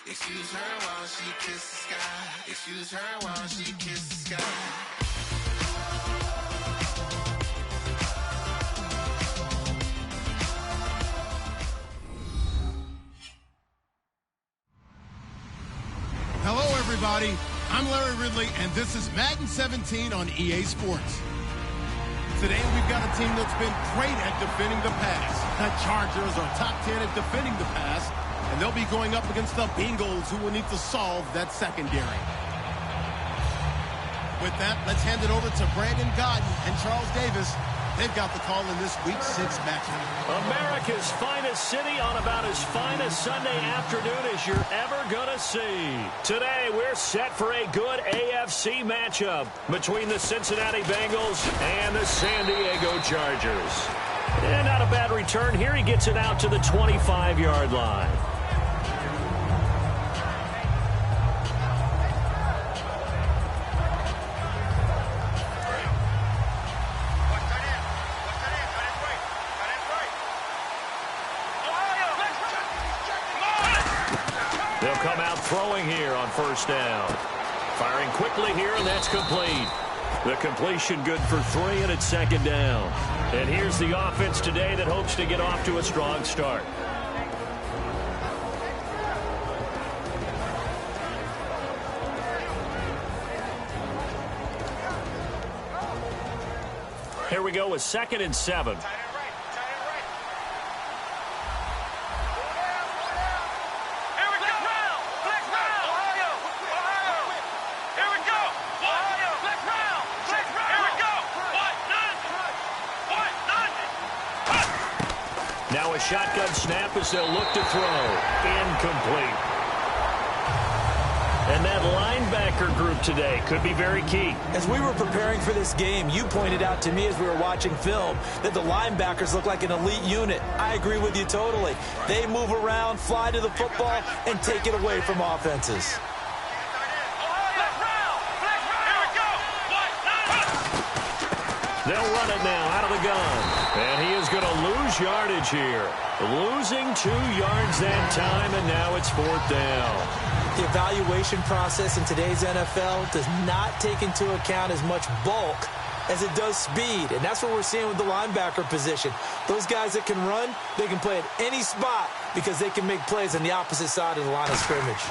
Excuse her while she kissed the sky. Excuse her while she kissed the sky. Hello, everybody. I'm Larry Ridley, and this is Madden 17 on EA Sports. Today, we've got a team that's been great at defending the pass. The Chargers are top 10 at defending the pass, and they'll be going up against the Bengals, who will need to solve that secondary. With that, let's hand it over to Brandon Godden and Charles Davis. They've got the call in this Week 6 matchup. America's finest city on about as fine a Sunday afternoon as you're ever going to see. Today, we're set for a good AFC matchup between the Cincinnati Bengals and the San Diego Chargers. And not a bad return here. He gets it out to the 25-yard line. They'll come out throwing here on first down. Firing quickly here, and that's complete. The completion good for 3, and it's second down. And here's the offense today that hopes to get off to a strong start. Here we go with 2nd and 7. Now a shotgun snap as they'll look to throw. Incomplete. And that linebacker group today could be very key. As we were preparing for this game, you pointed out to me as we were watching film that the linebackers look like an elite unit. I agree with you totally. They move around, fly to the football, and take it away from offenses. They'll run it now out of the gun. And he is going to lose yardage here. Losing 2 yards that time, and now it's 4th down. The evaluation process in today's NFL does not take into account as much bulk as it does speed. And that's what we're seeing with the linebacker position. Those guys that can run, they can play at any spot because they can make plays on the opposite side of the line of scrimmage.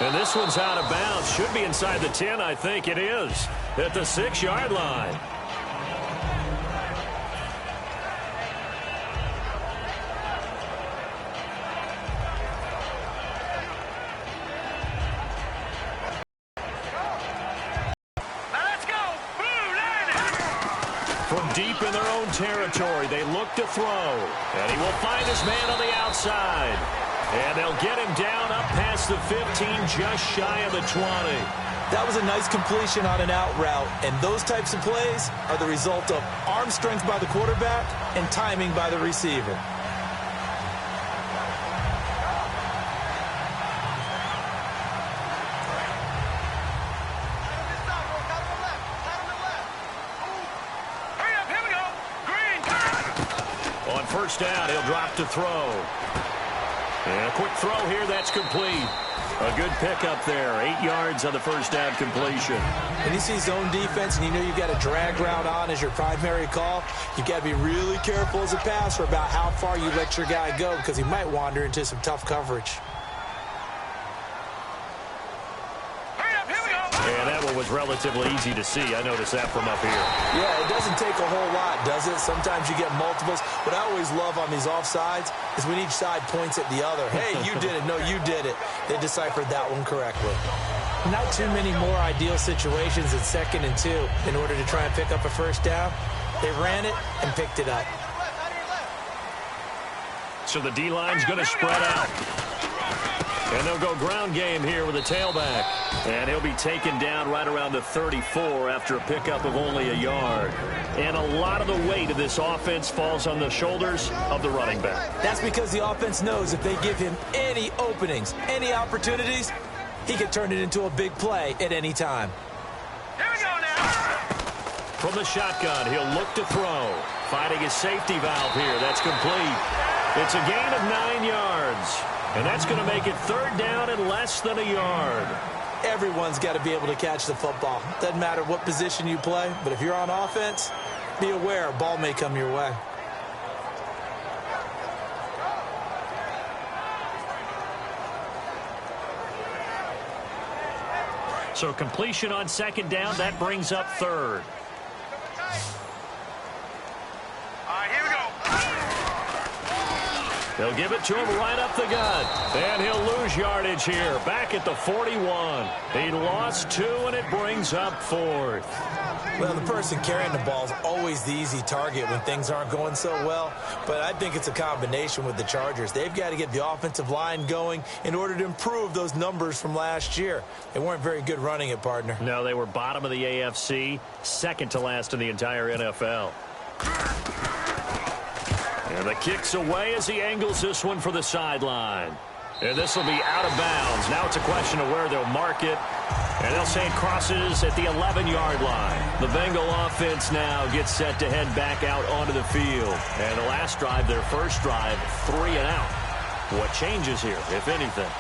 And this one's out of bounds. Should be inside the 10, I think it is. At the 6-yard line. Let's go. From deep in their own territory, they look to throw. And he will find his man on the outside. And they'll get him down up past the 15, just shy of the 20. That was a nice completion on an out route, and those types of plays are the result of arm strength by the quarterback and timing by the receiver. On first down, he'll drop to throw. And a quick throw here, that's complete. A good pickup there, 8 yards on the first down completion. When you see zone defense and you know you've got a drag route on as your primary call, you've got to be really careful as a passer about how far you let your guy go because he might wander into some tough coverage. And that one was relatively easy to see. I noticed that from up here. Yeah, it doesn't take a whole lot, does it? Sometimes you get multiples. What I always love on these offsides is when each side points at the other. Hey, you did it. No, you did it. They deciphered that one correctly. Not too many more ideal situations in 2nd and 2 in order to try and pick up a first down. They ran it and picked it up. So the D-line's going to spread out. And they'll go ground game here with a tailback. And he'll be taken down right around the 34 after a pickup of only a yard. And a lot of the weight of this offense falls on the shoulders of the running back. That's because the offense knows if they give him any openings, any opportunities, he can turn it into a big play at any time. Here we go now. From the shotgun, he'll look to throw. finding his safety valve here. That's complete. It's a gain of 9 yards. And that's going to make it third down and less than a yard. Everyone's got to be able to catch the football. Doesn't matter what position you play, but if you're on offense, be aware a ball may come your way. So completion on second down, that brings up third. All right, here we go. They'll give it to him right up the gut. And he'll lose yardage here. Back at the 41. He lost 2, and it brings up fourth. Well, the person carrying the ball is always the easy target when things aren't going so well. But I think it's a combination with the Chargers. They've got to get the offensive line going in order to improve those numbers from last year. They weren't very good running it, partner. No, they were bottom of the AFC, second to last in the entire NFL. And the kick's away as he angles this one for the sideline. And this will be out of bounds. Now it's a question of where they'll mark it. And they'll say it crosses at the 11-yard line. The Bengal offense now gets set to head back out onto the field. And the last drive, their first drive, 3 and out. What changes here, if anything?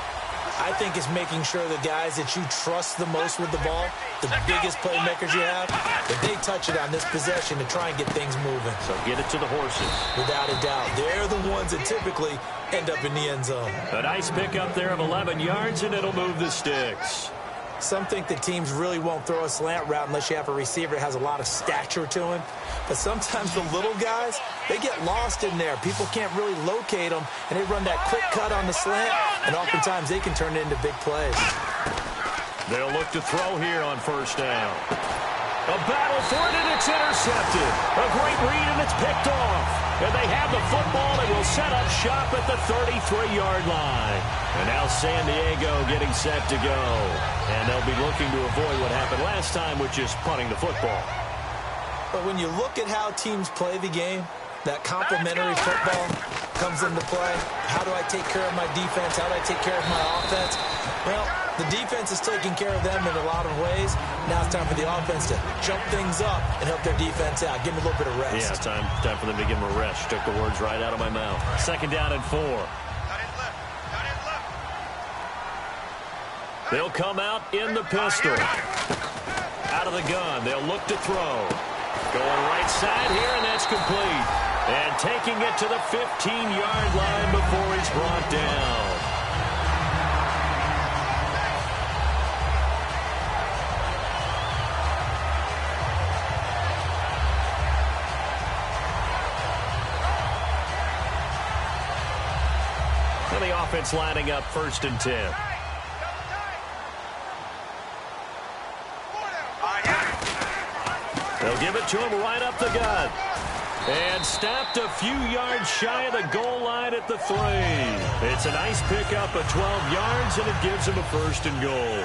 I think it's making sure the guys that you trust the most with the ball, the biggest playmakers you have, that they touch it on this possession to try and get things moving. So get it to the horses. Without a doubt. They're the ones that typically end up in the end zone. A nice pickup there of 11 yards, and it'll move the sticks. Some think that teams really won't throw a slant route unless you have a receiver that has a lot of stature to him. But sometimes the little guys, they get lost in there. People can't really locate them, and they run that quick cut on the slant, and oftentimes they can turn it into big plays. They'll look to throw here on first down. A battle for it, and it's intercepted. A great read, and it's picked off. And they have the football and will set up shop at the 33-yard line. And now San Diego getting set to go. And they'll be looking to avoid what happened last time, which is punting the football. But when you look at how teams play the game, that complementary football comes into play. How do I take care of my defense? How do I take care of my offense? Well, the defense is taking care of them in a lot of ways. Now it's time for the offense to jump things up and help their defense out. Give them a little bit of rest. Yeah, time for them to give them a rest. Took the words right out of my mouth. Second down and 4. They'll come out in the pistol. Out of the gun. They'll look to throw. Going right side here, and that's complete. And taking it to the 15-yard line before he's brought down. And the offense lining up 1st and 10. They'll give it to him right up the gut. And stopped a few yards shy of the goal line at the 3. It's a nice pickup of 12 yards, and it gives him a 1st and goal.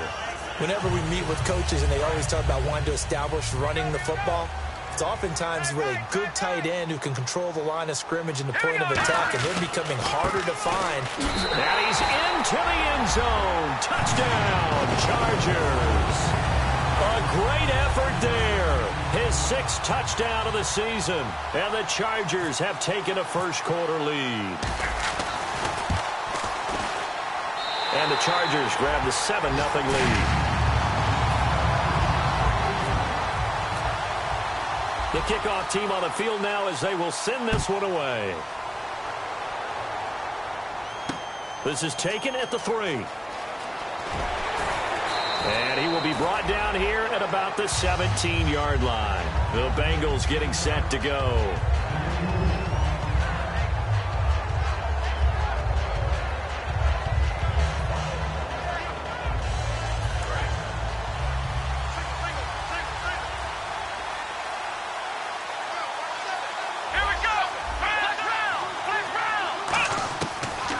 Whenever we meet with coaches and they always talk about wanting to establish running the football, it's oftentimes with a good tight end who can control the line of scrimmage and the point of attack, and they're becoming harder to find. And he's into the end zone. Touchdown, Chargers. A great effort there. His 6th touchdown of the season. And the Chargers have taken a first-quarter lead. And the Chargers grab the 7-0 lead. The kickoff team on the field now as they will send this one away. This is taken at the 3. And he will be brought down here at about the 17-yard line. The Bengals getting set to go.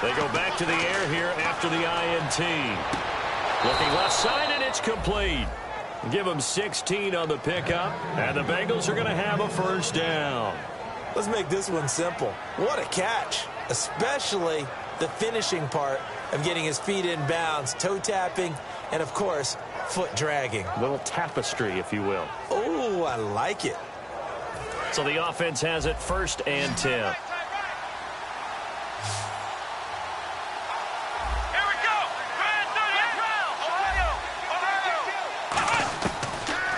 They go back to the air here after the INT. Looking left side, and it's complete. Give them 16 on the pickup, and the Bengals are going to have a first down. Let's make this one simple. What a catch, especially the finishing part of getting his feet in bounds, toe tapping, and, of course, foot dragging. A little tapestry, if you will. Oh, I like it. So the offense has it 1st and 10. Here we go.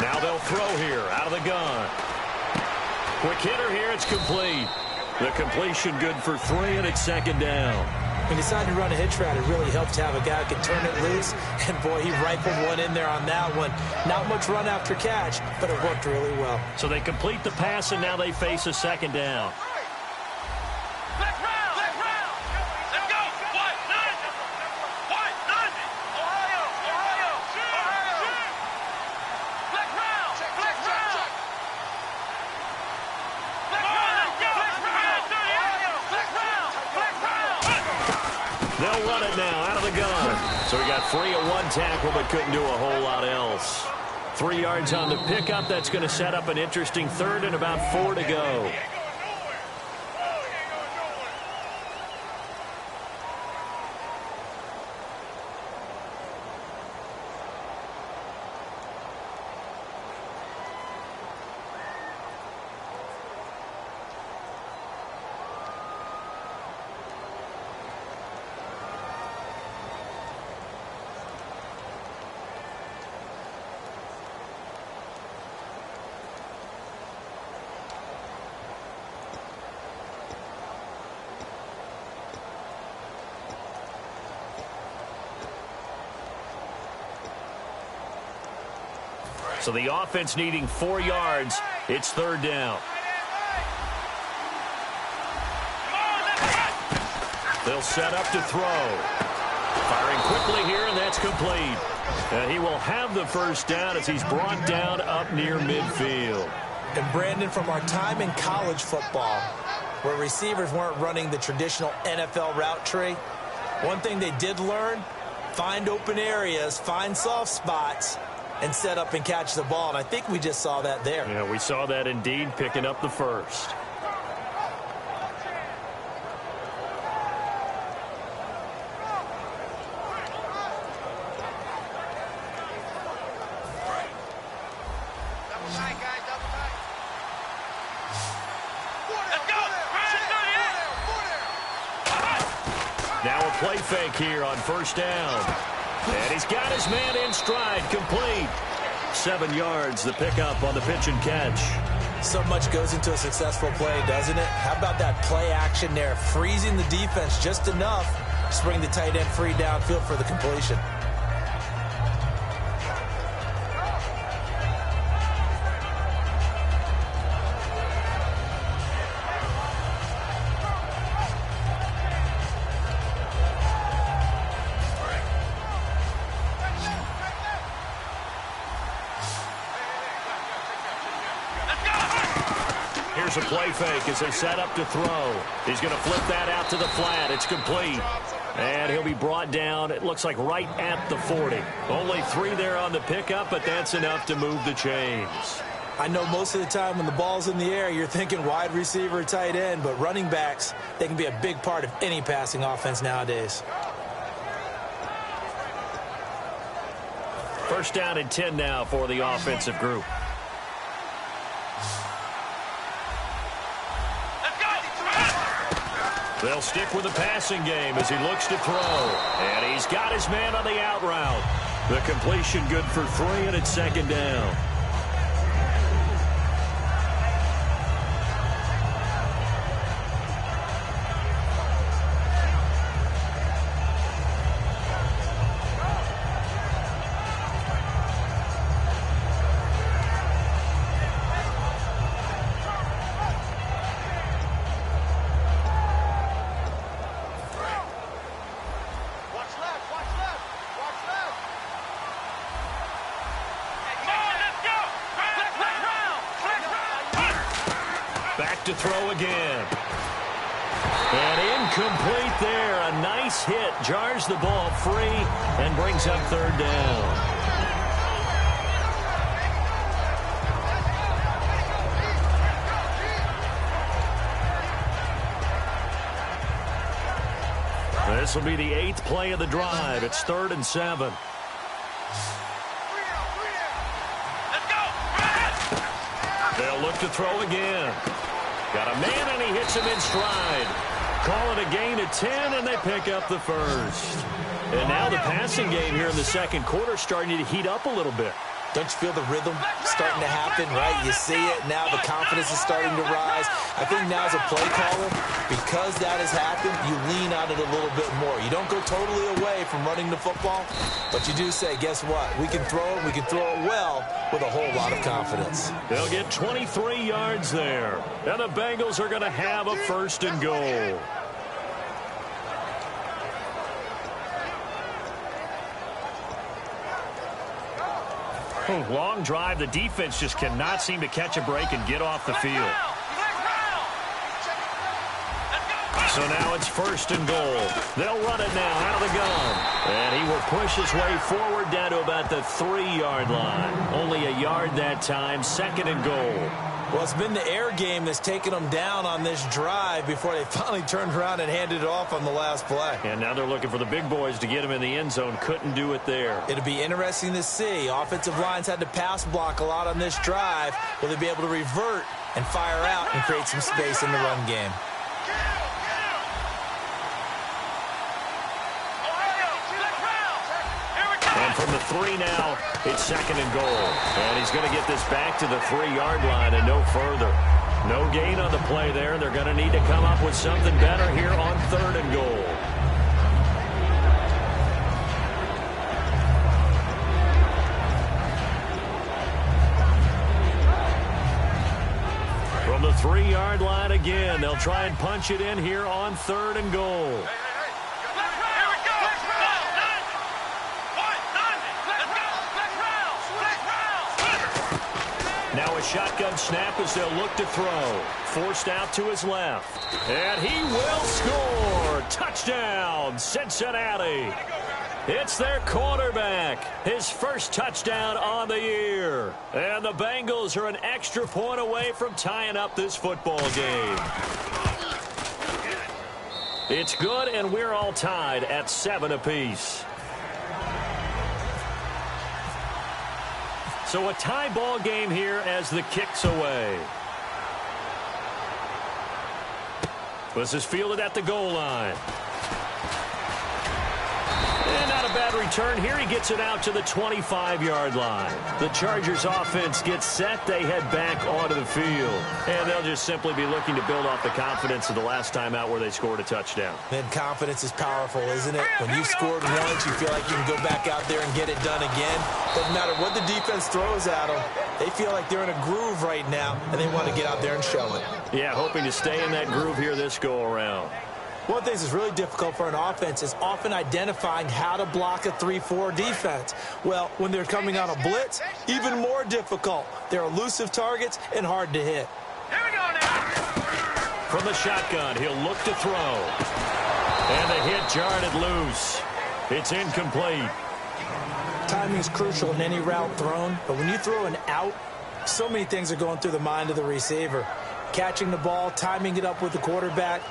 Now they'll throw here out of the gun. Quick hitter here. It's complete. The completion good for 3, and it's 2nd down. When he decided to run a hitch route, it really helped to have a guy who could turn it loose. And, boy, he rifled one in there on that one. Not much run after catch, but it worked really well. So they complete the pass, and now they face a 2nd down. They'll run it now out of the gun. So he got free of 1 tackle but couldn't do a whole lot else. 3 yards on the pickup. That's going to set up an interesting 3rd and about 4 to go. So the offense needing 4 yards. It's 3rd down. They'll set up to throw. Firing quickly here, and that's complete. And he will have the 1st down as he's brought down up near midfield. And, Brandon, from our time in college football, where receivers weren't running the traditional NFL route tree, one thing they did learn, find open areas, find soft spots, and set up and catch the ball. And I think we just saw that there. Yeah, we saw that indeed, picking up the 1st. Now a play fake here on 1st down. And he's got his man in stride, complete. 7 yards, the pickup on the pitch and catch. So much goes into a successful play, doesn't it? How about that play action there, freezing the defense just enough to bring the tight end free downfield for the completion. A play fake as they set up to throw. He's going to flip that out to the flat. It's complete. And he'll be brought down, it looks like, right at the 40. Only 3 there on the pickup, but that's enough to move the chains. I know most of the time when the ball's in the air, you're thinking wide receiver, tight end, but running backs, they can be a big part of any passing offense nowadays. 1st down and 10 now for the offensive group. They'll stick with the passing game as he looks to throw. And he's got his man on the out route. The completion good for 3, and it's 2nd down. Back to throw again. And incomplete there. A nice hit. Jars the ball free and brings up 3rd down. This will be the 8th play of the drive. It's 3rd and 7. They'll look to throw again. Got a man, and he hits him in stride. Call it a gain of 10, and they pick up the first. And now the passing game here in the second quarter starting to heat up a little bit. Don't you feel the rhythm starting to happen, right? You see it now. The confidence is starting to rise. I think now as a play caller, because that has happened, you lean on it a little bit more. You don't go totally away from running the football, but you do say, guess what? We can throw it. We can throw it well with a whole lot of confidence. They'll get 23 yards there. And the Bengals are going to have a first and goal. Long drive. The defense just cannot seem to catch a break and get off the field. So now it's first and goal. They'll run it now out of the gun. And he will push his way forward down to about the 3-yard line. Only a yard that time. Second and goal. Well, it's been the air game that's taken them down on this drive before they finally turned around and handed it off on the last play. And now they're looking for the big boys to get him in the end zone. Couldn't do it there. It'll be interesting to see. Offensive lines had to pass block a lot on this drive. Will they be able to revert and fire out and create some space in the run game? And from the 3 now, it's second and goal. And he's going to get this back to the 3-yard line and no further. No gain on the play there. They're going to need to come up with something better here on third and goal. From the 3-yard line again, they'll try and punch it in here on third and goal. Now a shotgun snap as they'll look to throw. Forced out to his left. And he will score. Touchdown, Cincinnati. It's their quarterback. His first touchdown on the year. And the Bengals are an extra point away from tying up this football game. It's good, and we're all tied at 7 apiece. So a tie ball game here as the kick's away. This is fielded at the goal line. And not a bad return here. He gets it out to the 25-yard line. The Chargers offense gets set. They head back onto the field. And they'll just simply be looking to build off the confidence of the last time out where they scored a touchdown. Man, confidence is powerful, isn't it? When you've scored once, you feel like you can go back out there and get it done again. Doesn't matter what the defense throws at them. They feel like they're in a groove right now, and they want to get out there and show it. Yeah, hoping to stay in that groove here this go-around. One of the things that's really difficult for an offense is often identifying how to block a 3-4 defense. Well, when they're coming on a blitz, even more difficult. They're elusive targets and hard to hit. Here we go now. From the shotgun, he'll look to throw. And the hit jarred it loose. It's incomplete. Timing is crucial in any route thrown, but when you throw an out, so many things are going through the mind of the receiver. Catching the ball, timing it up with the quarterback.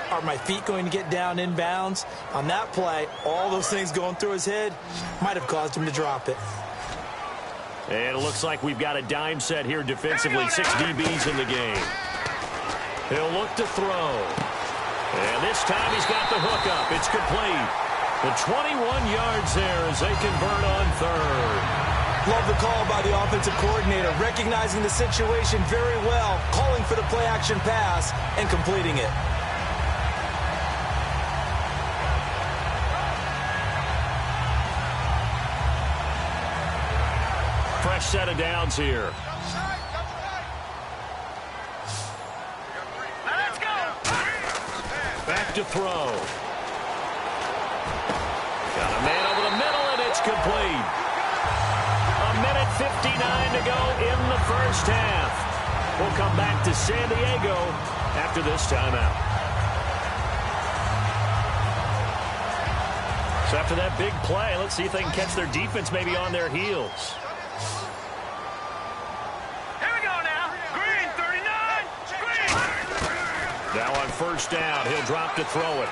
Are my feet going to get down inbounds? On that play, all those things going through his head might have caused him to drop it. And it looks like we've got a dime set here defensively. 6 DBs in the game. He'll look to throw. And this time he's got the hook up. It's complete. The 21 yards there as they convert on third. Love the call by the offensive coordinator, recognizing the situation very well, calling for the play-action pass and completing it. Fresh set of downs here. Let's go. Back to throw. Got a man over the middle, and it's complete. A minute 59 to go in the first half. We'll come back to San Diego after this timeout. So after that big play, let's see if they can catch their defense maybe on their heels. Now on first down, he'll drop to throw it.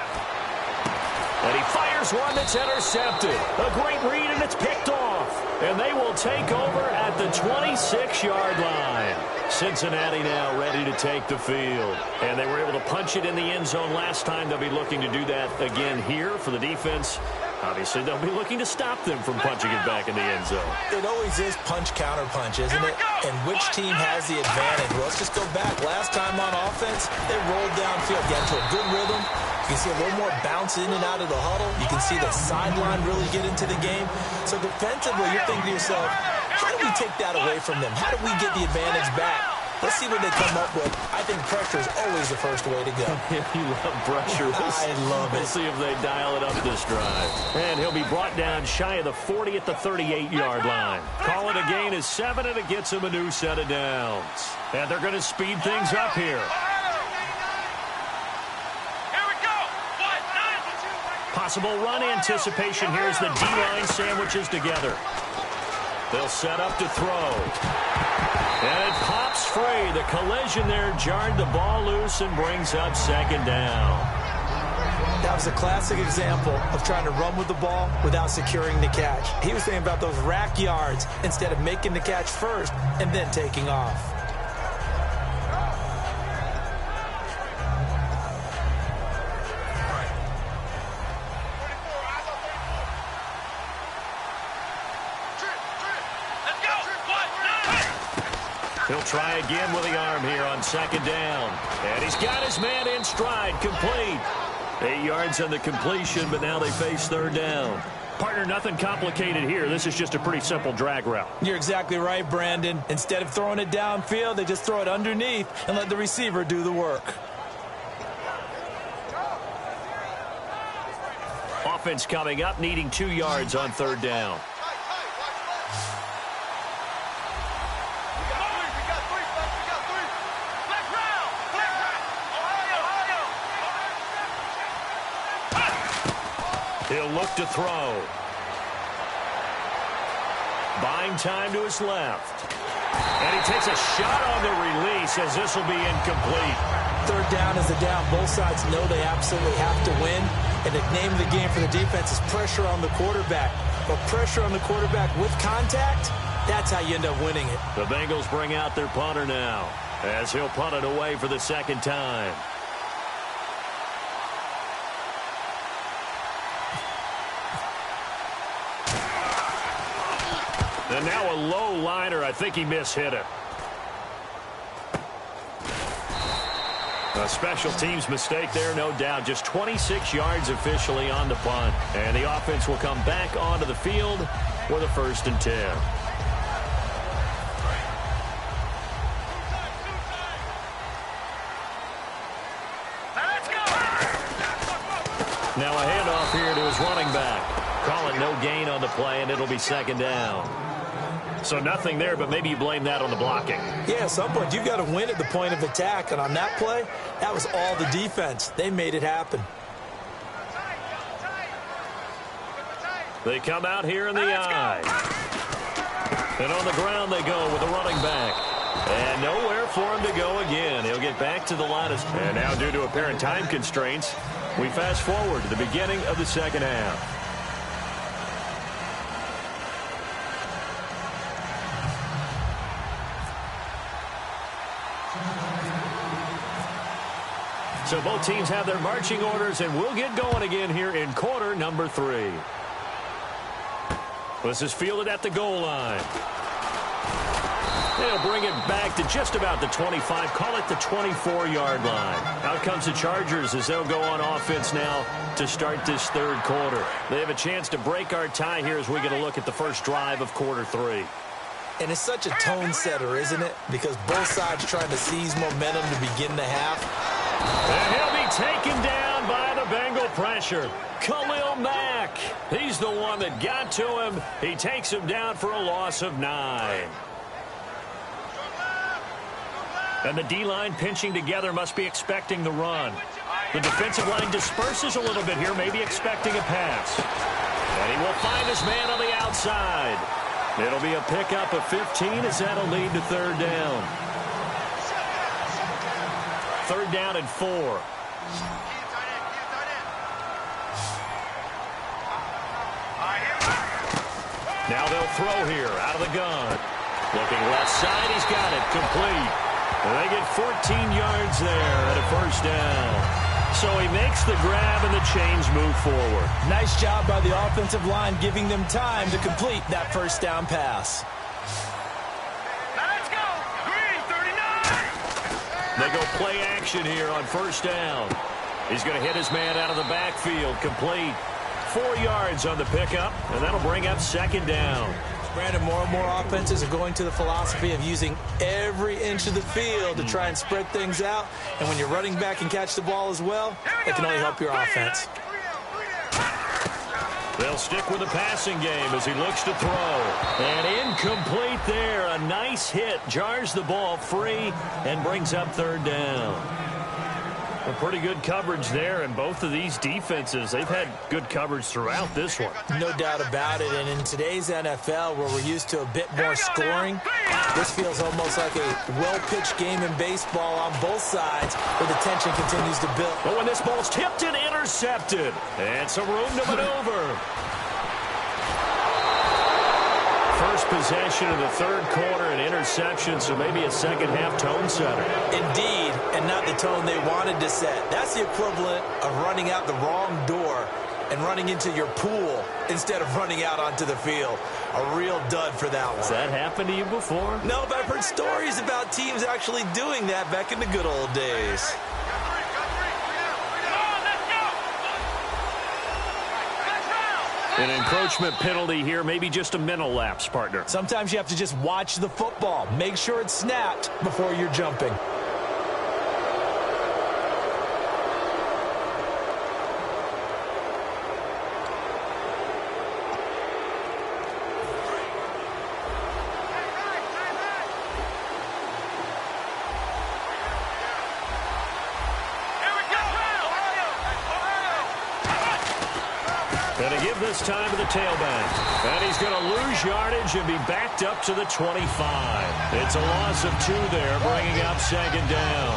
And he fires one that's intercepted. A great read, and it's picked off. And they will take over at the 26-yard line. Cincinnati now ready to take the field. And they were able to punch it in the end zone last time. They'll be looking to do that again here for the defense. Obviously, they'll be looking to stop them from punching it back in the end zone. It always is punch-counter-punch, isn't it? And which team has the advantage? Well, let's just go back. Last time on offense, they rolled downfield, got into a good rhythm. You can see a little more bounce in and out of the huddle. You can see the sideline really get into the game. So defensively, you're thinking to yourself, how do we take that away from them? How do we get the advantage back? Let's see what they come up with. I think pressure is always the first way to go. You love pressure. I love it. We'll see if they dial it up this drive. And he'll be brought down shy of the 40 at the 38-yard line. Call it a gain of 7, and it gets him a new set of downs. And they're going to speed things up here. Possible run anticipation here as the D-line sandwiches together. They'll set up to throw. And it pops free. The collision there jarred the ball loose and brings up second down. That was a classic example of trying to run with the ball without securing the catch. He was thinking about those rack yards instead of making the catch first and then taking off. He'll try again with the arm here on second down. And he's got his man in stride, complete. 8 yards on the completion, but now they face third down. Partner, nothing complicated here. This is just a pretty simple drag route. You're exactly right, Brandon. Instead of throwing it downfield, they just throw it underneath and let the receiver do the work. Offense coming up, needing 2 yards on third down. He'll look to throw. Buying time to his left. And he takes a shot on the release as this will be incomplete. Third down is a down. Both sides know they absolutely have to win. And the name of the game for the defense is pressure on the quarterback. But pressure on the quarterback with contact, that's how you end up winning it. The Bengals bring out their punter now as he'll punt it away for the second time. And now a low liner. I think he mishit it. A special teams mistake there, no doubt. Just 26 yards officially on the punt. And the offense will come back onto the field for the 1st and 10. Now a handoff here to his running back. Call it no gain on the play, and it'll be second down. So nothing there, but maybe you blame that on the blocking. Yeah, at some point you've got to win at the point of attack. And on that play, that was all the defense. They made it happen. They come out here in the eye. And on the ground they go with the running back. And nowhere for him to go again. He'll get back to the line. And now due to apparent time constraints, we fast forward to the beginning of the second half. So both teams have their marching orders, and we'll get going again here in quarter number 3. This is fielded at the goal line. They'll bring it back to just about the 25, call it the 24-yard line. Out comes the Chargers as they'll go on offense now to start this third quarter. They have a chance to break our tie here as we get a look at the first drive of quarter 3. And it's such a tone setter, isn't it? Because both sides trying to seize momentum to begin the half. And he'll be taken down by the Bengal pressure. Khalil Mack. He's the one that got to him. He takes him down for a loss of 9. And the D-line pinching together must be expecting the run. The defensive line disperses a little bit here, maybe expecting a pass. And he will find his man on the outside. It'll be a pickup of 15 as that'll lead to third down. Third down and 4. Now they'll throw here out of the gun. Looking left side, he's got it, complete. And they get 14 yards there at a first down. So he makes the grab and the chains move forward. Nice job by the offensive line giving them time to complete that first down pass. Now let's go. Green, 39. They go play action here on first down. He's going to hit his man out of the backfield, complete. 4 yards on the pickup, and that'll bring up second down. Brandon, more and more offenses are going to the philosophy of using every inch of the field to try and spread things out. And when you're running back and catch the ball as well, that can only help your offense. They'll stick with the passing game as he looks to throw. And incomplete there. A nice hit. Jars the ball free and brings up third down. Well, pretty good coverage there, and both of these defenses, they've had good coverage throughout this one. No doubt about it, and in today's NFL, where we're used to a bit more scoring, this feels almost like a well-pitched game in baseball on both sides, where the tension continues to build. But when this ball's tipped and intercepted, and some room to maneuver. First possession of the third quarter, an interception, so maybe a second-half tone setter. Indeed, and not the tone they wanted to set. That's the equivalent of running out the wrong door and running into your pool instead of running out onto the field. A real dud for that one. Has that happened to you before? No, but I've heard stories about teams actually doing that back in the good old days. An encroachment penalty here, maybe just a mental lapse, partner. Sometimes you have to just watch the football. Make sure it's snapped before you're jumping. Going to give this time to the tailback. And he's going to lose yardage and be backed up to the 25. It's a loss of 2 there, bringing up second down.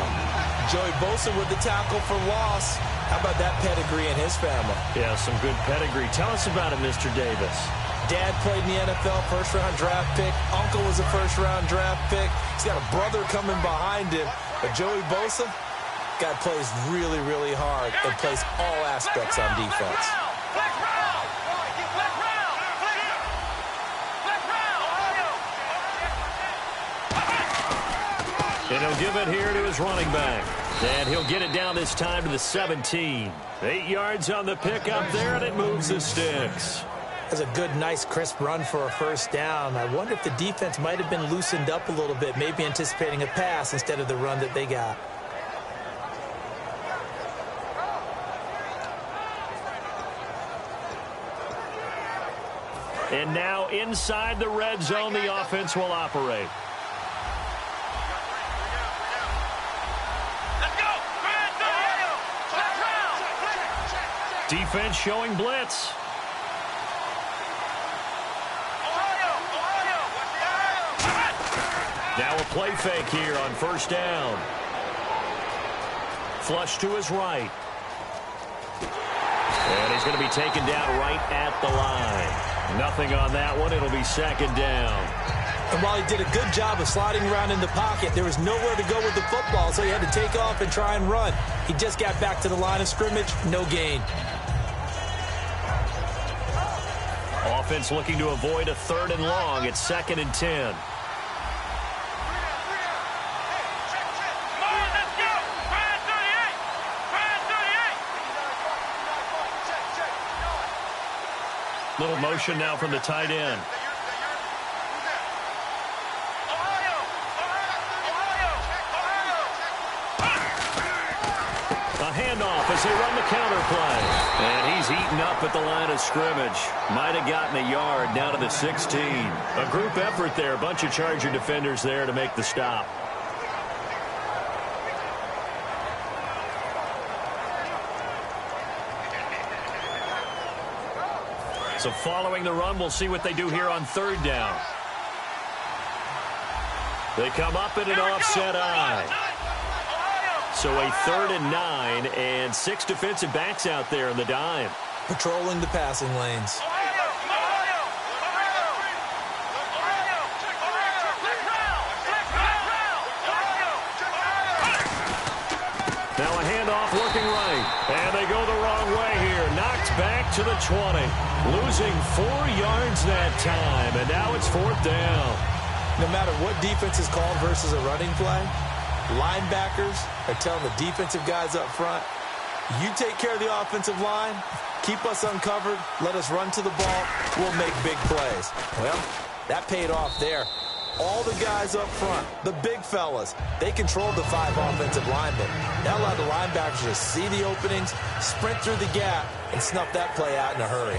Joey Bosa with the tackle for loss. How about that pedigree in his family? Yeah, some good pedigree. Tell us about it, Mr. Davis. Dad played in the NFL, first-round draft pick. Uncle was a first-round draft pick. He's got a brother coming behind him. But Joey Bosa, guy plays really, really hard and plays all aspects on defense. And he'll give it here to his running back. And he'll get it down this time to the 17. 8 yards on the pickup there, and it moves the sticks. That's a good, nice, crisp run for a first down. I wonder if the defense might have been loosened up a little bit, maybe anticipating a pass instead of the run that they got. And now inside the red zone, the offense will operate. Defense showing blitz. Now a play fake here on first down. Flush to his right. And he's going to be taken down right at the line. Nothing on that one. It'll be second down. And while he did a good job of sliding around in the pocket, there was nowhere to go with the football, so he had to take off and try and run. He just got back to the line of scrimmage, no gain. Offense looking to avoid a 3rd and long. It's 2nd and 10. Little motion now from the tight end. A handoff as they run the counter play. And he's eaten up at the line of scrimmage. Might have gotten a yard down to the 16. A group effort there. A bunch of Charger defenders there to make the stop. So following the run, we'll see what they do here on 3rd down. They come up in an offset eye. So a 3rd and 9 and 6 defensive backs out there in the dime. Patrolling the passing lanes. to the 20. Losing 4 yards that time, and now it's 4th down. No matter what defense is called versus a running play, linebackers are telling the defensive guys up front, you take care of the offensive line, keep us uncovered, let us run to the ball, we'll make big plays. Well, that paid off there. All the guys up front, the big fellas, they controlled the 5 offensive linemen. That allowed the linebackers to see the openings, sprint through the gap, and snuff that play out in a hurry.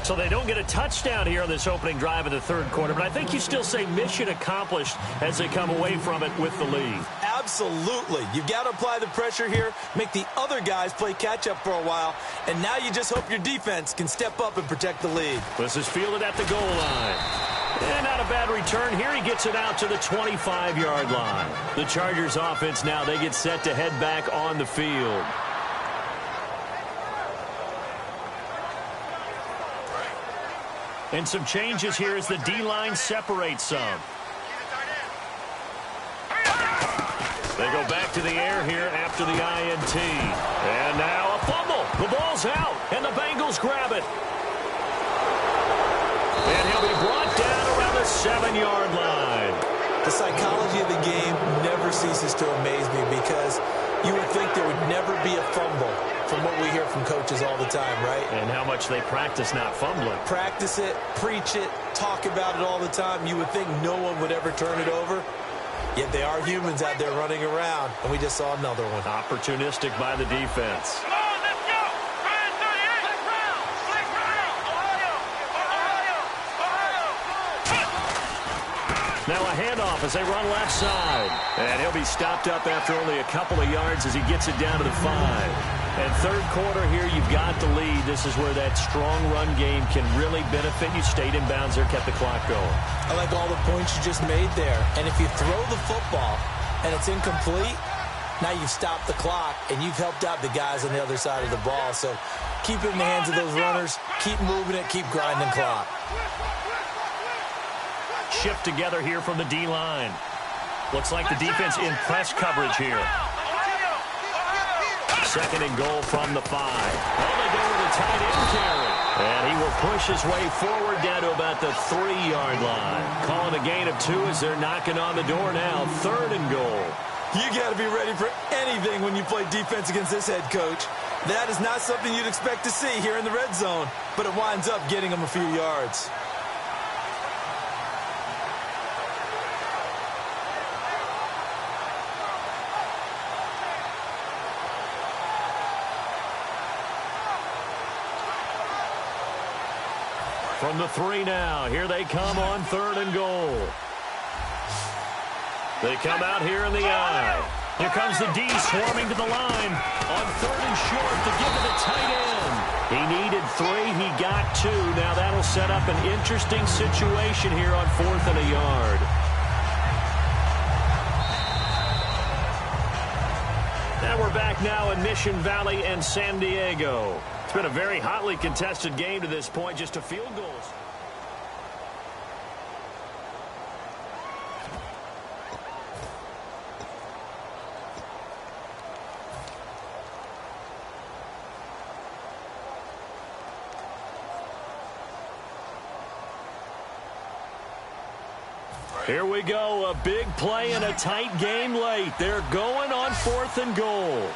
So they don't get a touchdown here on this opening drive of the 3rd quarter, but I think you still say mission accomplished as they come away from it with the lead. Absolutely. You've got to apply the pressure here, make the other guys play catch-up for a while, and now you just hope your defense can step up and protect the lead. This is fielded at the goal line. And not a bad return here. He gets it out to the 25-yard line. The Chargers offense now, they get set to head back on the field. And some changes here as the D-line separates some. They go back to the air here after the INT. And now a fumble. The ball's out, and the Bengals grab it. And he'll be brought down around the 7-yard line. The psychology of the game never ceases to amaze me because you would think there would never be a fumble from what we hear from coaches all the time, right? And how much they practice not fumbling. Practice it, preach it, talk about it all the time. You would think no one would ever turn it over. Yet they are humans out there running around, and we just saw another one. Opportunistic by the defense. Now a handoff as they run left side. And he'll be stopped up after only a couple of yards as he gets it down to the 5. And 3rd quarter here, you've got the lead. This is where that strong run game can really benefit you. Stayed in bounds there, kept the clock going. I like all the points you just made there. And if you throw the football and it's incomplete, now you've stopped the clock and you've helped out the guys on the other side of the ball. So keep it in the hands of those runners. Keep moving it. Keep grinding clock. Shift together here from the D-line. Looks like the defense in press coverage here. 2nd and goal from the 5. Oh, they go with a tight end carry. And he will push his way forward down to about the 3-yard line. Calling a gain of 2 as they're knocking on the door now. 3rd and goal. You got to be ready for anything when you play defense against this head coach. That is not something you'd expect to see here in the red zone, but it winds up getting them a few yards. From the 3 now, here they come on 3rd and goal. They come out here in the I. Here comes the D swarming to the line. On 3rd and short to give to the tight end. He needed 3, he got 2. Now that'll set up an interesting situation here on 4th and a yard. And we're back now in Mission Valley and San Diego. It's been a very hotly contested game to this point, just a field goals. Here we go, a big play and a tight game late. They're going on 4th and goal.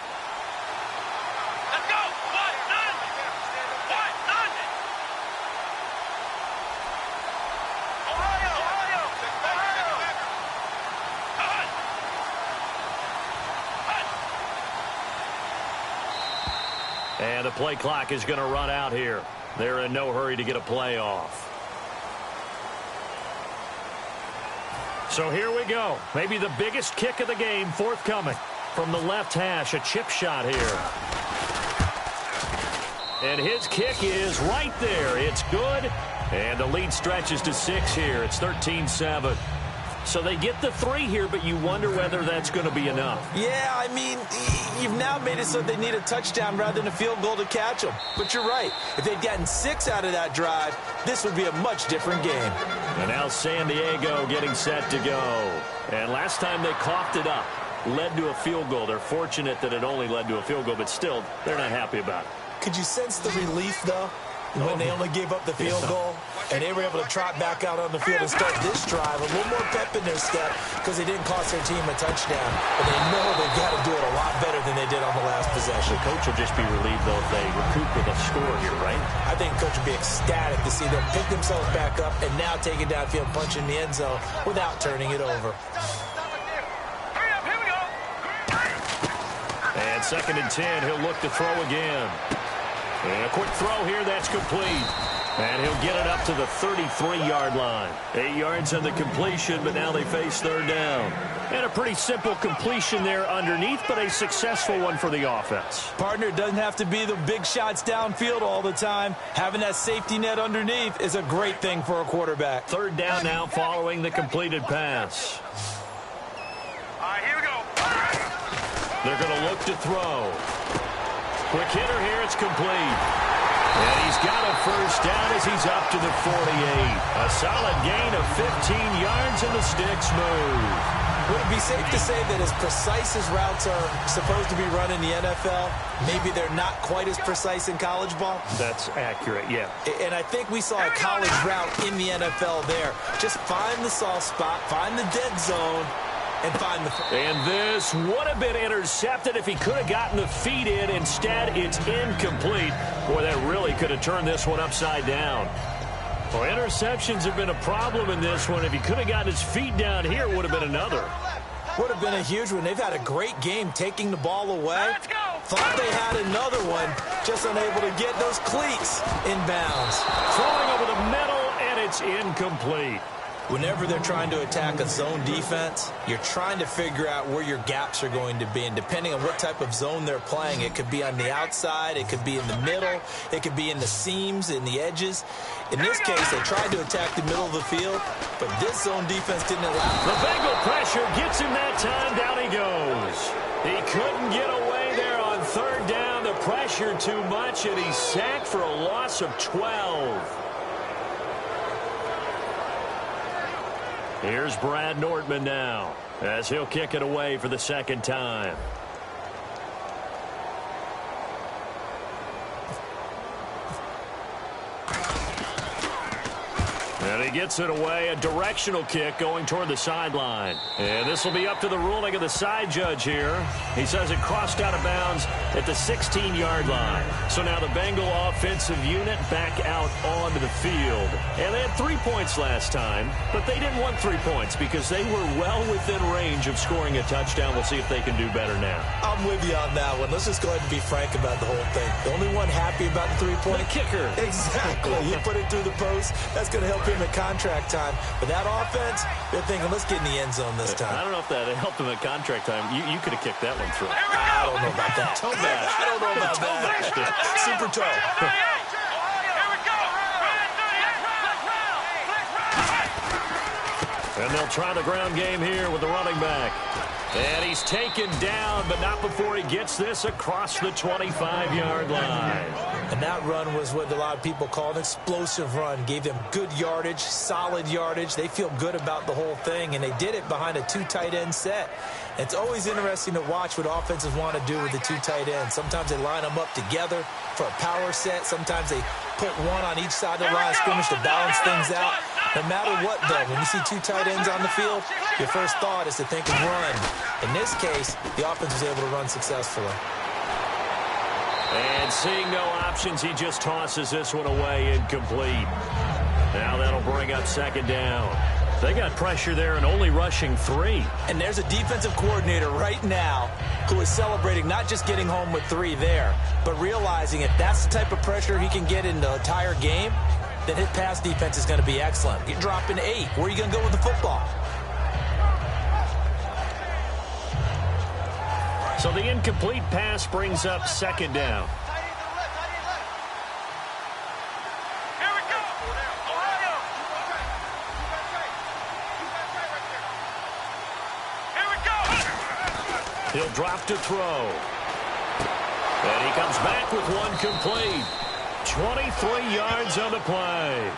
And the play clock is going to run out here. They're in no hurry to get a play off. So here we go. Maybe the biggest kick of the game forthcoming. From the left hash, a chip shot here. And his kick is right there. It's good. And the lead stretches to 6 here. It's 13-7. So they get the 3 here, but you wonder whether that's going to be enough. Yeah, I mean, you've now made it so they need a touchdown rather than a field goal to catch them. But you're right. If they'd gotten 6 out of that drive, this would be a much different game. And now San Diego getting set to go. And last time they coughed it up, led to a field goal. They're fortunate that it only led to a field goal, but still, they're not happy about it. Could you sense the relief, though? when they only gave up the field goal, and they were able to trot back out on the field and start this drive. A little more pep in their step because they didn't cost their team a touchdown. But they know they've got to do it a lot better than they did on the last possession. The coach will just be relieved, though, if they recoup with a score here, right? I think the coach will be ecstatic to see them pick themselves back up and now take it downfield, punch in the end zone without turning it over. And 2nd and 10, he'll look to throw again. And a quick throw here, that's complete. And he'll get it up to the 33-yard line. 8 yards on the completion, but now they face 3rd down. And a pretty simple completion there underneath, but a successful one for the offense. Partner, it doesn't have to be the big shots downfield all the time. Having that safety net underneath is a great thing for a quarterback. 3rd down now following the completed pass. All right, here we go. They're going to look to throw. Quick hitter here, it's complete. And he's got a 1st down as he's up to the 48. A solid gain of 15 yards and the sticks move. Would it be safe to say that as precise as routes are supposed to be run in the NFL, maybe they're not quite as precise in college ball? That's accurate, yeah. And I think we saw a college route in the NFL there. Just find the soft spot, find the dead zone, and find the... And this would have been intercepted if he could have gotten the feet in. Instead, it's incomplete. Boy, that really could have turned this one upside down. Well, interceptions have been a problem in this one. If he could have gotten his feet down here, it would have been another. Would have been a huge one. They've had a great game taking the ball away. Thought they had another one, just unable to get those cleats in bounds. Throwing over the middle, and it's incomplete. Whenever they're trying to attack a zone defense, you're trying to figure out where your gaps are going to be. And depending on what type of zone they're playing, it could be on the outside, it could be in the middle, it could be in the seams, in the edges. In this case, they tried to attack the middle of the field, but this zone defense didn't allow. The Bengal pressure gets him that time. Down he goes. He couldn't get away there on 3rd down. The pressure too much, and he's sacked for a loss of 12. Here's Brad Nortman now as he'll kick it away for the 2nd time. And he gets it away, a directional kick going toward the sideline. And this will be up to the ruling of the side judge here. He says it crossed out of bounds at the 16-yard line. So now the Bengal offensive unit back out onto the field. And they had 3 points last time, but they didn't want 3 points because they were well within range of scoring a touchdown. We'll see if they can do better now. I'm with you on that one. Let's just go ahead and be frank about the whole thing. The only one happy about the 3-point? The kicker. Exactly. He put it through the post. That's going to help him at contract time. But that offense, they're thinking, let's get in the end zone this time. I don't know if that helped him at contract time. You could have kicked that one through. I don't know about that. Toe bash. I don't know about that. Super toe. And they'll try the ground game here with the running back. And he's taken down, but not before he gets this across the 25-yard line. And that run was what a lot of people call an explosive run. Gave them good yardage, solid yardage. They feel good about the whole thing, and they did it behind a 2 tight end set. It's always interesting to watch what offenses want to do with the 2 tight ends. Sometimes they line them up together for a power set. Sometimes they put one on each side of the line of scrimmage to balance things out. No matter what, though, when you see 2 tight ends on the field, your first thought is to think of run. In this case, the offense was able to run successfully. And seeing no options, he just tosses this one away incomplete. Now that'll bring up 2nd down. They got pressure there and only rushing 3. And there's a defensive coordinator right now who is celebrating not just getting home with 3 there, but realizing if that's the type of pressure he can get in the entire game, then his pass defense is going to be excellent. You're dropping 8. Where are you going to go with the football? So the incomplete pass brings up 2nd down. He'll drop to throw. And he comes back with one complete. 23 yards on the play.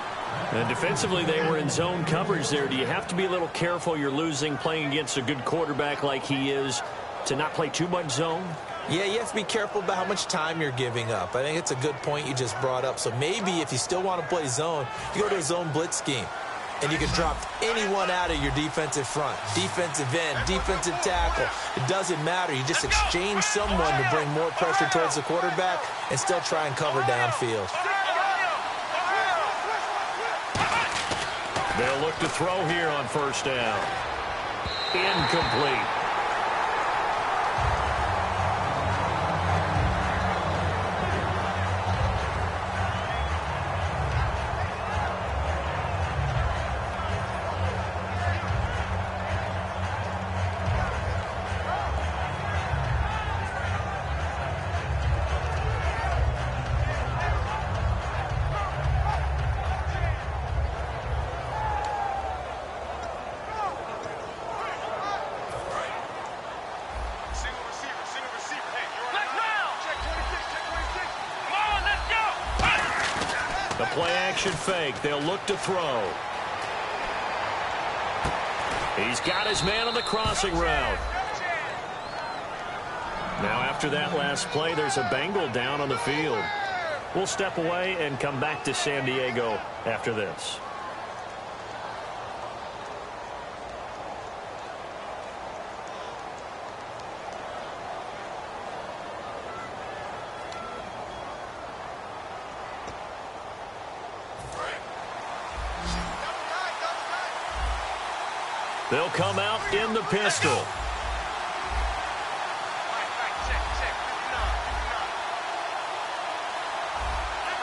And defensively, they were in zone coverage there. Do you have to be a little careful? You're losing playing against a good quarterback like he is to not play too much zone? Yeah, you have to be careful about how much time you're giving up. I think it's a good point you just brought up. So maybe if you still want to play zone, you go to a zone blitz scheme. And you can drop anyone out of your defensive front, defensive end, defensive tackle. It doesn't matter. You just exchange someone to bring more pressure towards the quarterback and still try and cover downfield. They'll look to throw here on first down. Incomplete. The play-action fake. They'll look to throw. He's got his man on the crossing route. Now after that last play, there's a Bengal down on the field. We'll step away and come back to San Diego after this. They'll come out in the pistol.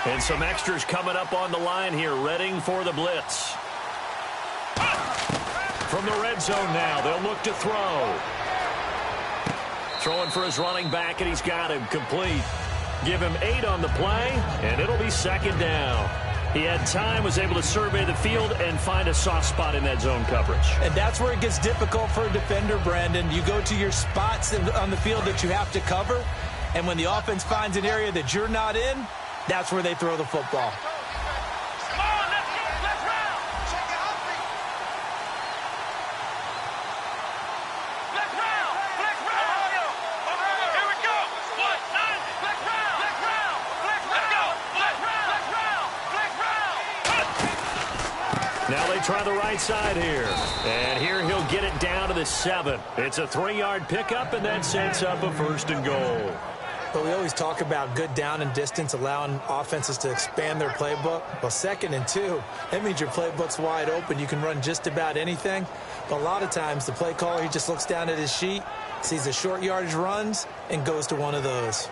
And some extras coming up on the line here, readying for the blitz. From the red zone now, they'll look to throw. Throwing for his running back, and he's got him complete. Give him 8 on the play, and it'll be second down. He had time, was able to survey the field and find a soft spot in that zone coverage. And that's where it gets difficult for a defender, Brandon. You go to your spots on the field that you have to cover, and when the offense finds an area that you're not in, that's where they throw the football. Now they try the right side here. And here he'll get it down to the 7. It's a 3-yard pickup, and that sets up a first and goal. But we always talk about good down and distance, allowing offenses to expand their playbook. Well, 2nd and 2, that means your playbook's wide open. You can run just about anything. But a lot of times the play caller, he just looks down at his sheet, sees the short yardage runs, and goes to one of those.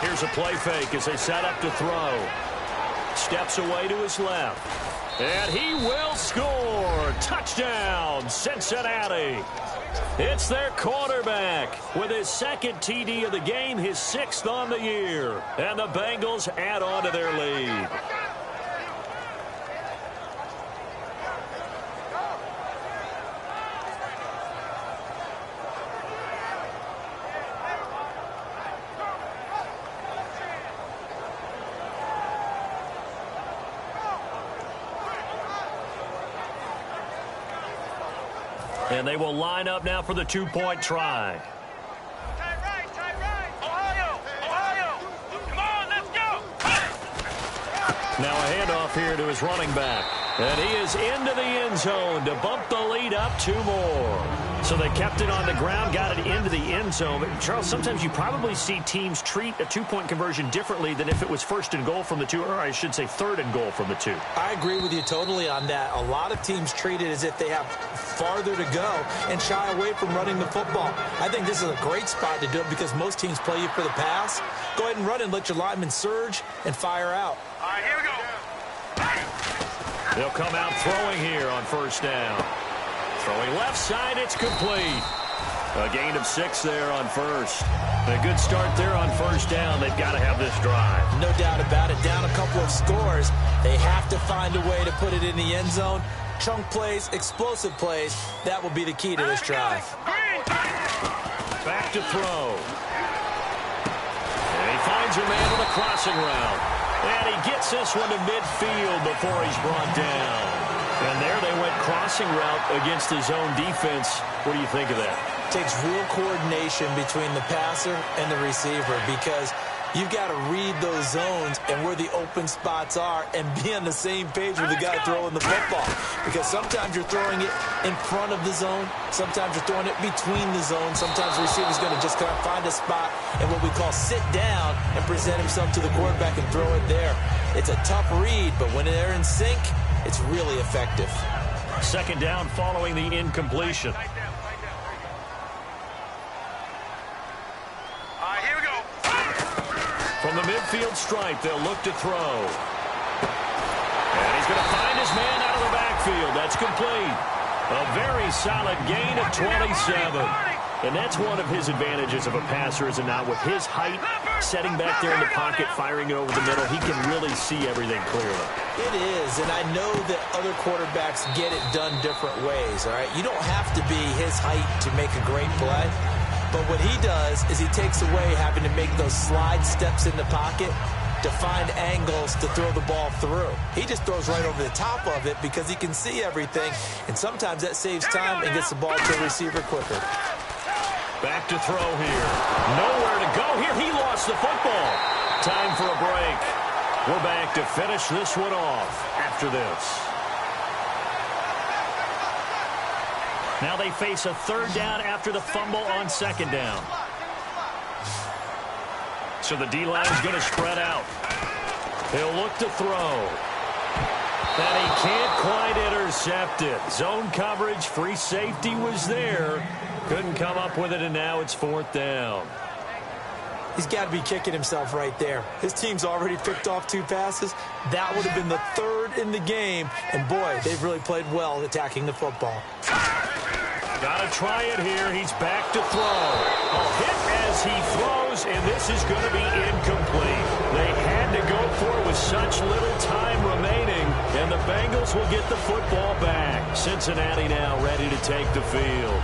Here's a play fake as they set up to throw. Steps away to his left. And he will score. Touchdown, Cincinnati. It's their quarterback with his 2nd TD of the game, his 6th on the year. And the Bengals add on to their lead. And they will line up now for the 2-point try. Tight right. Ohio. Come on, let's go. Now a handoff here to his running back. And he is into the end zone to bump the lead up 2 more. So they kept it on the ground, got it into the end zone. But Charles, sometimes you probably see teams treat a 2-point conversion differently than if it was 1st and goal from the 2, or I should say 3rd and goal from the 2. I agree with you totally on that. A lot of teams treat it as if they have farther to go and shy away from running the football. I think this is a great spot to do it because most teams play you for the pass. Go ahead and run and let your linemen surge and fire out. All right, here we go. They'll come out throwing here on first down. Throwing left side, it's complete. A gain of 6 there on first. A good start there on first down. They've got to have this drive. No doubt about it. Down a couple of scores. They have to find a way to put it in the end zone. chunk plays, explosive plays, that will be the key to this drive. Back to throw. And he finds a man on the crossing route. And he gets this one to midfield before he's brought down. And there they went crossing route against his own defense. What do you think of that? Takes real coordination between the passer and the receiver because you've got to read those zones and where the open spots are and be on the same page with the guy throwing the football. Because sometimes you're throwing it in front of the zone. Sometimes you're throwing it between the zones. Sometimes the receiver's going to just kind of find a spot and what we call sit down and present himself to the quarterback and throw it there. It's a tough read, but when they're in sync, it's really effective. Second down following the incompletion. Here we go. From the midfield stripe, they'll look to throw. And he's going to find his man out of the backfield. That's complete. A very solid gain of 27. And that's one of his advantages of a passer, is it not? With his height, setting back there in the pocket, firing it over the middle, he can really see everything clearly. It is, and I know that other quarterbacks get it done different ways, all right? You don't have to be his height to make a great play. But what he does is he takes away having to make those slide steps in the pocket to find angles to throw the ball through. He just throws right over the top of it because he can see everything, and sometimes that saves time and gets the ball to the receiver quicker. Back to throw here. Nowhere to go here. He lost the football. Time for a break. We're back to finish this one off after this. Now they face a third down after the fumble on second down. So the D-line is going to spread out. He'll look to throw. And he can't quite intercept it. Zone coverage, free safety was there. Couldn't come up with it, and now it's fourth down. He's got to be kicking himself right there. His team's already picked off 2 passes. That would have been the third in the game. And, boy, they've really played well attacking the football. Got to try it here. He's back to throw. A hit as he throws, and this is going to be incomplete. They had to go for it with such little time remaining, and the Bengals will get the football back. Cincinnati now ready to take the field.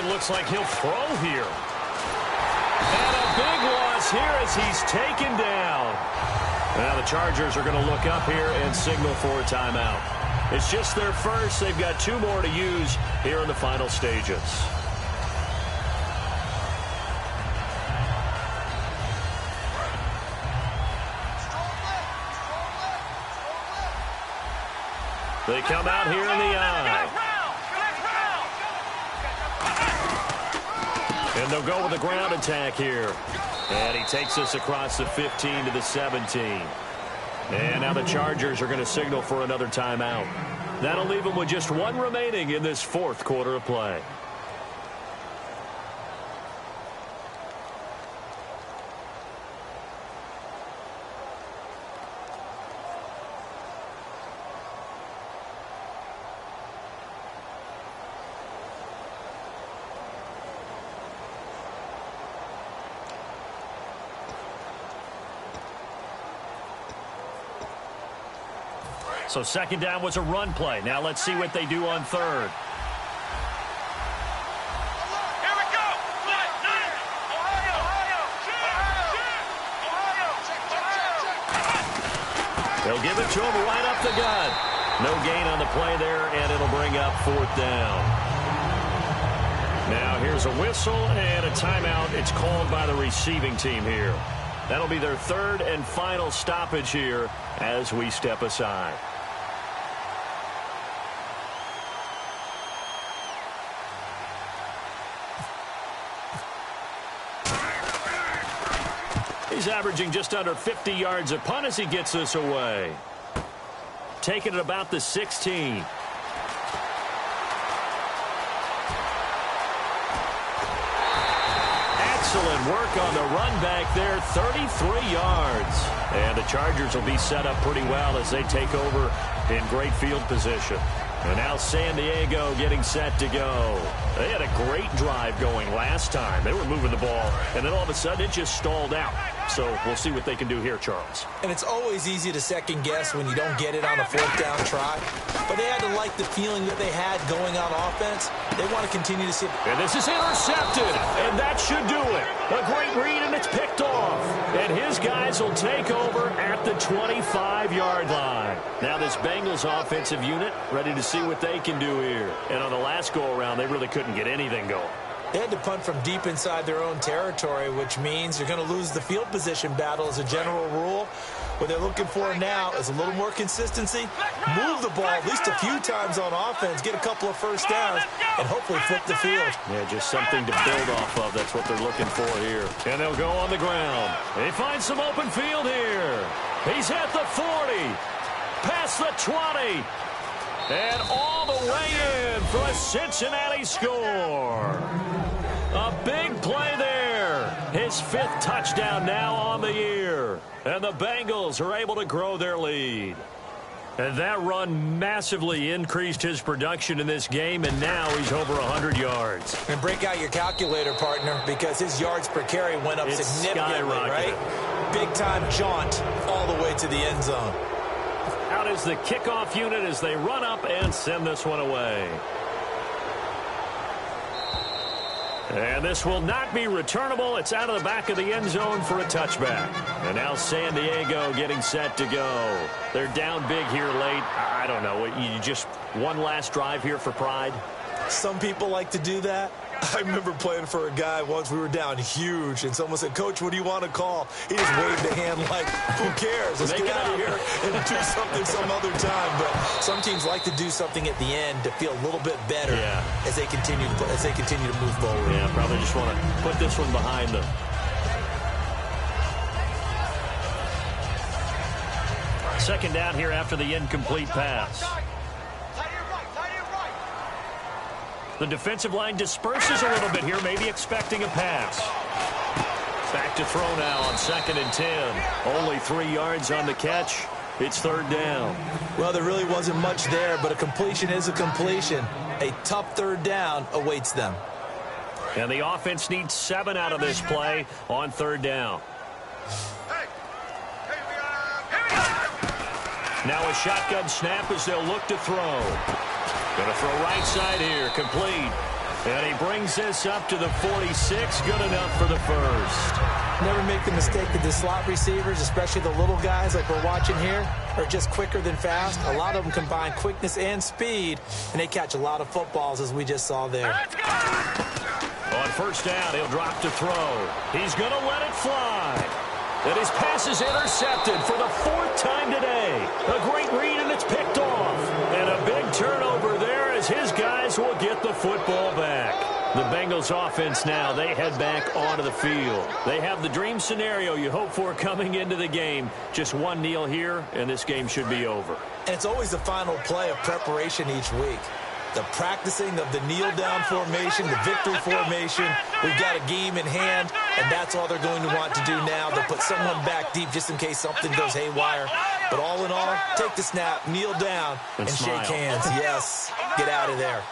Looks like he'll throw here. And a big loss here as he's taken down. Now the Chargers are going to look up here and signal for a timeout. It's just their first. They've got 2 more to use here in the final stages. They come out here in the eye. And they'll go with a ground attack here. And he takes us across the 15 to the 17. And now the Chargers are going to signal for another timeout. That'll leave them with just 1 remaining in this fourth quarter of play. So second down was a run play. Now let's see what they do on third. Here we go. Ohio. They'll give it to him right up the gut. No gain on the play there, and it'll bring up fourth down. Now here's a whistle and a timeout. It's called by the receiving team here. That'll be their third and final stoppage here as we step aside. He's averaging just under 50 yards a punt as he gets this away. Taking it about the 16. Excellent work on the run back there, 33 yards. And the Chargers will be set up pretty well as they take over in great field position. And now San Diego getting set to go. They had a great drive going last time. They were moving the ball, and then all of a sudden it just stalled out. So we'll see what they can do here, Charles. And it's always easy to second guess when you don't get it on a fourth down try. But they had to like the feeling that they had going on offense. They want to continue to see it. And this is intercepted, and that should do it. A great read, and it's picked off. And his guys will take over at the 25-yard line. Now this Bengals offensive unit ready to see what they can do here. And on the last go-around, they really couldn't get anything going. They had to punt from deep inside their own territory, which means you're going to lose the field position battle as a general rule. What they're looking for now is a little more consistency, move the ball at least a few times on offense, get a couple of first downs, and hopefully flip the field. Yeah, just something to build off of. That's what they're looking for here. And they'll go on the ground. They find some open field here. He's at the 40, past the 20, and all the way in for a Cincinnati score. A big play there. His 5th touchdown now on the year. And the Bengals are able to grow their lead. And that run massively increased his production in this game, and now he's over 100 yards. And break out your calculator, partner, because his yards per carry went up significantly, right? Big-time jaunt all the way to the end zone. Out is the kickoff unit as they run up and send this one away. And this will not be returnable. It's out of the back of the end zone for a touchback. And now San Diego getting set to go. They're down big here late. I don't know. You just one last drive here for pride? Some people like to do that. I remember playing for a guy once. We were down huge, and someone said, "Coach, what do you want to call?" He just waved a hand like, "Who cares? Let's get out of here and do something some other time." But some teams like to do something at the end to feel a little bit better as they continue to move forward. Yeah, probably just want to put this one behind them. Second down here after the incomplete pass. The defensive line disperses a little bit here, maybe expecting a pass. Back to throw now on 2nd and 10. Only 3 yards on the catch. It's 3rd down. Well, there really wasn't much there, but a completion is a completion. A tough 3rd down awaits them. And the offense needs 7 out of this play on 3rd down. Now a shotgun snap as they'll look to throw. Going to throw right side here, complete. And he brings this up to the 46, good enough for the first. Never make the mistake that the slot receivers, especially the little guys like we're watching here, are just quicker than fast. A lot of them combine quickness and speed, and they catch a lot of footballs, as we just saw there. On 1st down, he'll drop to throw. He's going to let it fly. And his pass is intercepted for the 4th time today. A great read, and it's picked off. And a big turnover there as his guys will get the football back. The Bengals offense now, they head back onto the field. They have the dream scenario you hope for coming into the game. Just one kneel here, and this game should be over. And it's always the final play of preparation each week. The practicing of the kneel-down formation, the victory formation. We've got a game in hand, and that's all they're going to want to do now. They'll put someone back deep just in case something goes haywire. But all in all, take the snap, kneel down, and shake hands. Yes, get out of there.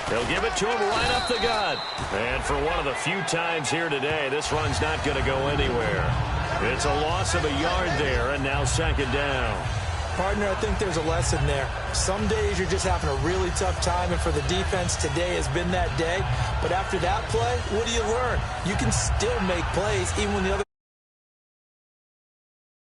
They'll give it to him right up the gut. And for one of the few times here today, this run's not going to go anywhere. It's a loss of a yard there, and now 2nd down. Partner, I think there's a lesson there. Some days you're just having a really tough time, and for the defense, today has been that day. But after that play, what do you learn? You can still make plays even when the other